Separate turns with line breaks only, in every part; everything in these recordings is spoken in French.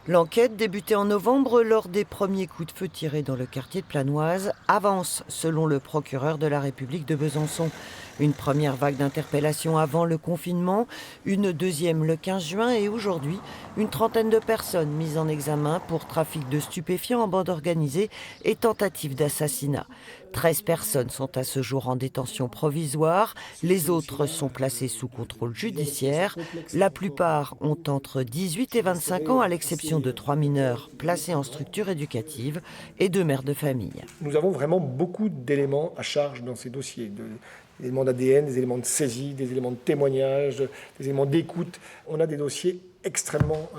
L'enquête, débutée en novembre lors des premiers coups de feu tirés dans le quartier de Planoise, avance selon le procureur de la République de Besançon. Une première vague d'interpellations avant le confinement, une deuxième le 15 juin et aujourd'hui, une trentaine de personnes mises en examen pour trafic de stupéfiants en bande organisée et tentative d'assassinat. 13 personnes sont à ce jour en détention provisoire, les autres sont placées sous contrôle judiciaire. La plupart ont entre 18 et 25 ans, à l'exception de 3 mineurs placés en structure éducative et 2 mères de famille.
Nous avons vraiment beaucoup d'éléments à charge dans ces dossiers, des éléments d'ADN, des éléments de saisie, des éléments de témoignage, des éléments d'écoute. On a des dossiers extrêmement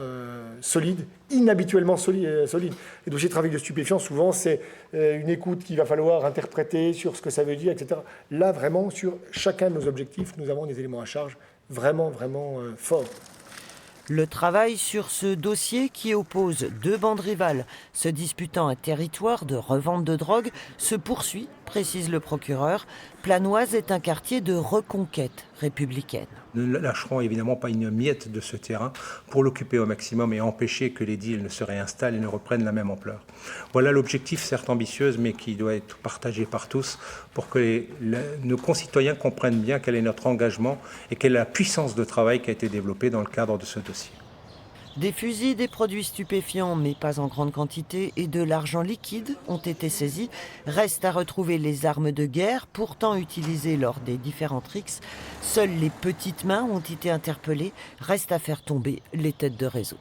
solides, inhabituellement solides. Les dossiers de trafic de stupéfiants, souvent, c'est une écoute qu'il va falloir interpréter sur ce que ça veut dire, etc. Là, vraiment, sur chacun de nos objectifs, nous avons des éléments à charge vraiment forts.
Le travail sur ce dossier qui oppose deux bandes rivales se disputant un territoire de revente de drogue se poursuit, précise le procureur. Planoise est un quartier de reconquête républicaine.
Nous ne lâcherons évidemment pas une miette de ce terrain pour l'occuper au maximum et empêcher que les deals ne se réinstallent et ne reprennent la même ampleur. Voilà l'objectif, certes ambitieux, mais qui doit être partagé par tous pour que nos concitoyens comprennent bien quel est notre engagement et quelle est la puissance de travail qui a été développée dans le cadre de ce dossier.
Des fusils, des produits stupéfiants, mais pas en grande quantité, et de l'argent liquide ont été saisis. Reste à retrouver les armes de guerre, pourtant utilisées lors des différentes rixes. Seules les petites mains ont été interpellées. Reste à faire tomber les têtes de réseau.